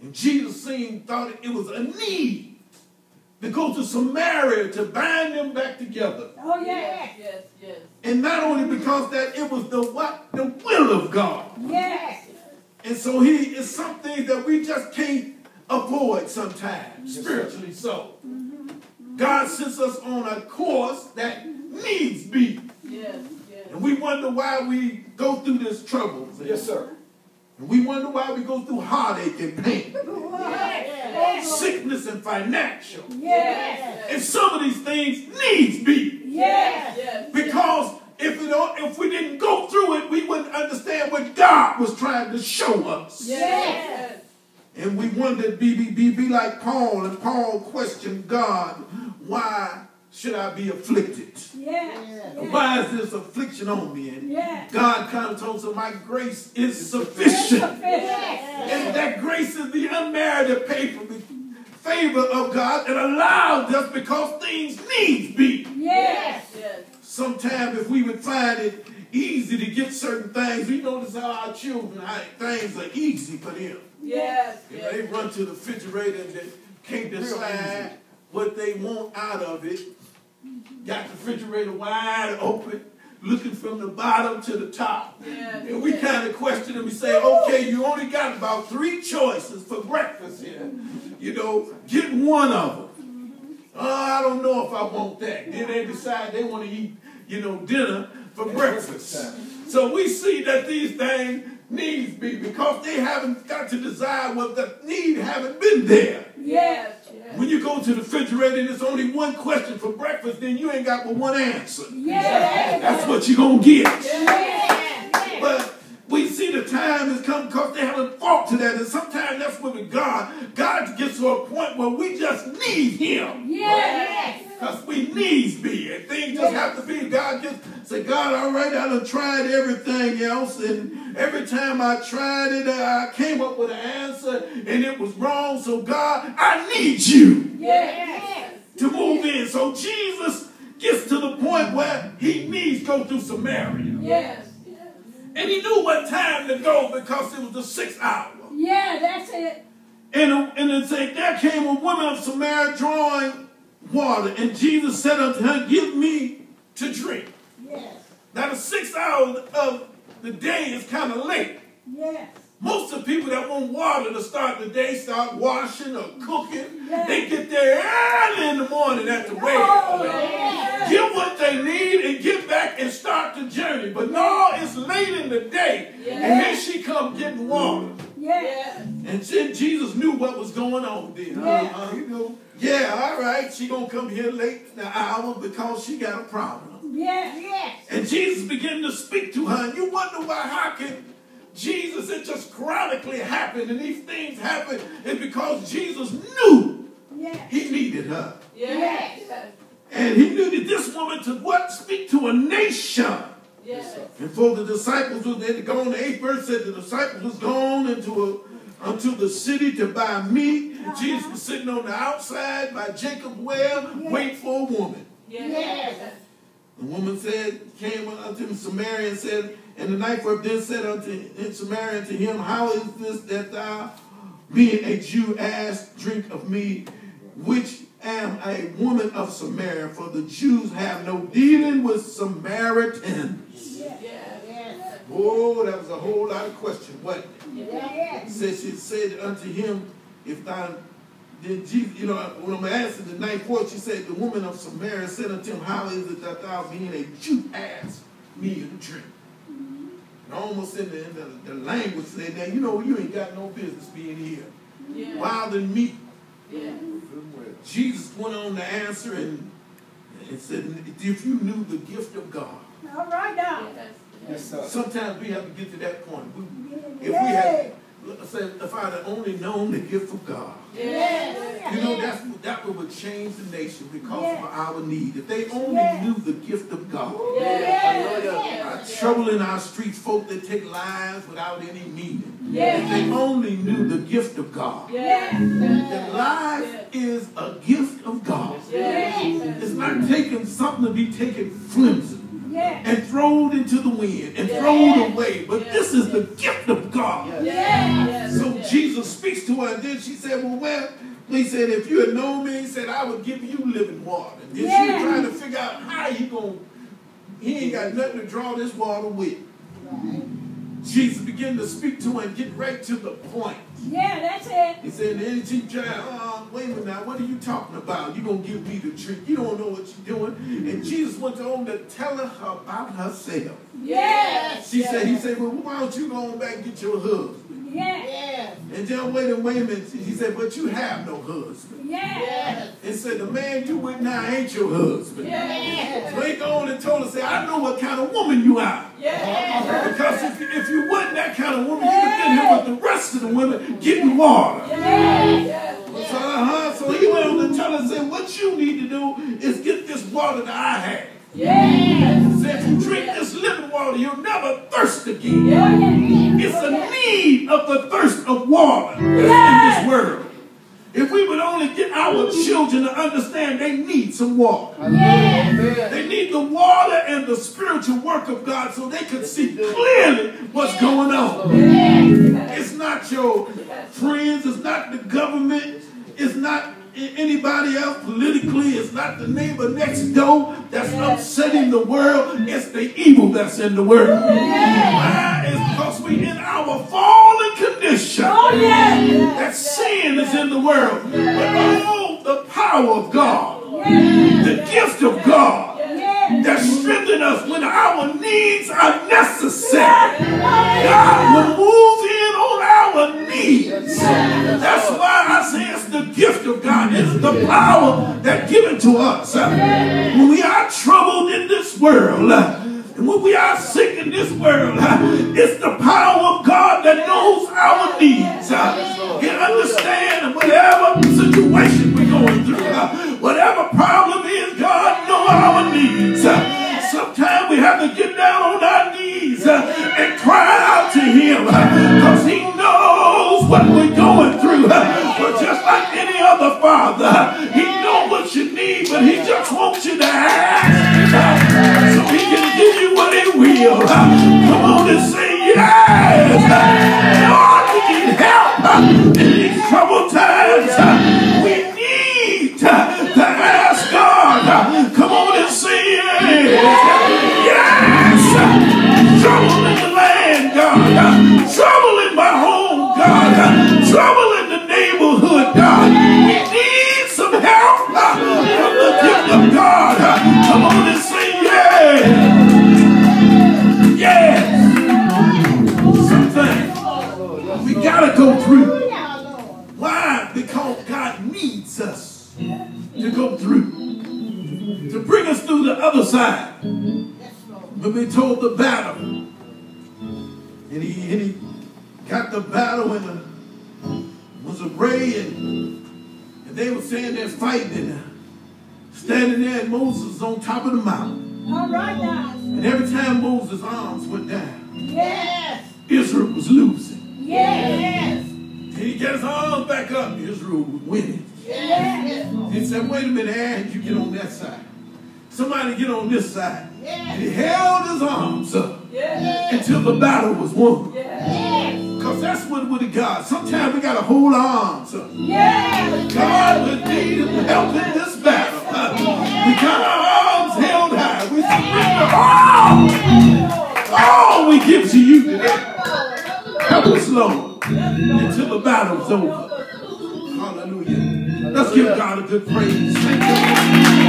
And Jesus thought it was a need to go to Samaria to bind them back together. Oh, yes. Yes, yes. And not only because that it was the will of God. Yes. And so it's something that we just can't avoid sometimes, spiritually so. God sets us on a course that needs be. Yes, yes. And we wonder why we go through this trouble. Yes, sir. And we wonder why we go through heartache and pain. Yes. Sickness and financial. Yes. And some of these things needs be. Yes. Yes. Because if we didn't go through it, we wouldn't understand what God was trying to show us. Yes. And we wondered, be like Paul, and Paul questioned God, why should I be afflicted? Yes. Why is this affliction on me? And Yes. God kind of told us, my grace is sufficient. Yes. And that grace is the unmerited favor of God that allowed us because things needs be. Yes. Yes. Sometimes if we would find it easy to get certain things, we notice how our children, how things are easy for them. Yes. You know, they run to the refrigerator and they can't decide what they want out of it. Got the refrigerator wide open, looking from the bottom to the top. Yes. And we kind of question them. We say, okay, you only got about 3 choices for breakfast here. You know, get one of them. Oh, I don't know if I want that. Then they decide they want to eat, dinner for breakfast. So we see that these things needs be because they haven't got to desire what the need haven't been there. Yes. When you go to the refrigerator and there's only one question for breakfast, then you ain't got but one answer. Yes. That's what you're going to get. Yes. But we see the time has come because they haven't fought to that. And sometimes that's with God gets to a point where we just need him. Yes. Because we needs be. And things just have to be. God just say, God, all right, I done tried everything else. And every time I tried it, I came up with an answer and it was wrong. So God, I need you to move in. So Jesus gets to the point where he needs to go through Samaria. Yes. And he knew what time to go because it was the 6th hour. Yeah, that's it. And it said, there came a woman of Samaria drawing water. And Jesus said unto her, give me to drink. Yes. Now the 6th hour of the day is kind of late. Yes. Most of the people that want water to start the day start washing or cooking. Yes. They get there early in the morning at the well. Yes. Get what they need and get back and start the journey. But no, it's late in the day. Yes. And here she come getting water. Yes. And then Jesus knew what was going on then. Yes. Yeah, all right, she going to come here late in the hour because she got a problem. Yes. Yes. And Jesus began to speak to her. And you wonder why, how can Jesus, it just chronically happened and these things happened. It's because Jesus knew he needed her. Yes. And he knew that this woman to what? Speak to a nation. Yes. And for the disciples, they had gone, the 8th verse said the disciples was gone unto the city to buy meat. And Jesus was sitting on the outside by Jacob's well, waiting for a woman. Yes. The woman came unto Samaria and said, and the night for then said in Samaria unto him, how is this that thou, being a Jew, ask drink of me, which am a woman of Samaria? For the Jews have no dealing with Samaritans. Yes. Oh, that was a whole lot of question, wasn't it? Yes. She said unto him, if thou did Jesus, when I'm asking the 9th verse, she said, the woman of Samaria said unto him, how is it that thou, being a Jew, ask me to drink? And almost in the language said that, you ain't got no business being here. Yes. Wild and meat. Yes. Jesus went on to answer and said, if you knew the gift of God. All right now. Yes, sir. Sometimes we have to get to that point. If I'd have only known the gift of God. Yes. That would change the nation because of our need. If they only knew the gift of God. Our trouble in our streets, folk that take lives without any meaning. If they only knew the gift of God. That life is a gift of God. It's not taking something to be taken flimsy and thrown into the wind and thrown away. But this is the gift of God. So Jesus speaks to to her. And then she said, well, well, he said, if you had known me, he said, I would give you living water. And then she was trying to figure out how he ain't got nothing to draw this water with. Right. Jesus began to speak to her and get right to the point. Yeah, that's it. He said, and then she tried, wait a minute now, what are you talking about? You're going to give me the drink. You don't know what you're doing. And Jesus went on to tell her about herself. Yes. He said, well, why don't you go on back and get your husband? Yes. And then wait a minute. He said, but you have no husband. Yes. And said, the man you with now ain't your husband. Yes. So he go on and told her, say, I know what kind of woman you are. Yes. Because if you wasn't that kind of woman, you'd have been here with the rest of the women getting water. Yes. So he went on to tell her, say, what you need to do is get this water that I have. Yes. Say, if you drink this living water, you'll never thirst again. Yes. It's a need of the thirst of water in this world. If we would only get our children to understand they need some water. Yes. They need the water and the spiritual work of God so they can see clearly what's going on. Yes. It's not your friends. It's not the government. It's not anybody else politically. It's not the neighbor next door that's upsetting the world. It's the evil that's in the world. Why? It's because we in our fallen condition. That sin is in the world. But oh, the power of God, the gift of God, that strengthens us when our needs are necessary. God will move in on our needs. That's why I say it's the gift of God. It's the power that's given to us. When we are troubled in this world, and when we are sick in this world, it's the power of God that knows our needs. He understands whatever situation we're going through, whatever problem is, God knows our needs. Sometimes we have to get down on our knees and cry out to Him because He knows what we're going through. But just like any other father, He knows what you need, but He just wants you to ask so He can give you what He will. Come on and say yes. Lord, we need help in these troubled times. We need to ask God. Come on and say yes. Yes. Trouble in the land, God. Trouble in my home, God. Trouble in the neighborhood, God. We need some help from the gift of God. Come on and say yes. Yes. Something we gotta go through. Why? Because God needs us to go through, to bring us through the other side. When we told the battle, and he got the battle, and it was a ray, and they were saying they're fighting, and standing there, and Moses was on top of the mountain. All right now. And every time Moses' arms went down, Yes. Israel was losing. Yes. And he got his arms back up, Israel was winning. Yes. He said, wait a minute, Aaron, you get on that side. Somebody get on this side. Yes. And he held his arms up Yes. until the battle was won. Yes. Because that's what with God. Sometimes we got to hold our arms up. Yes. God would need help in this battle. We got our arms held high. We surrender all we give to you today. Help us, Lord, until the battle's over. Hallelujah. Let's give God a good praise. Thank you.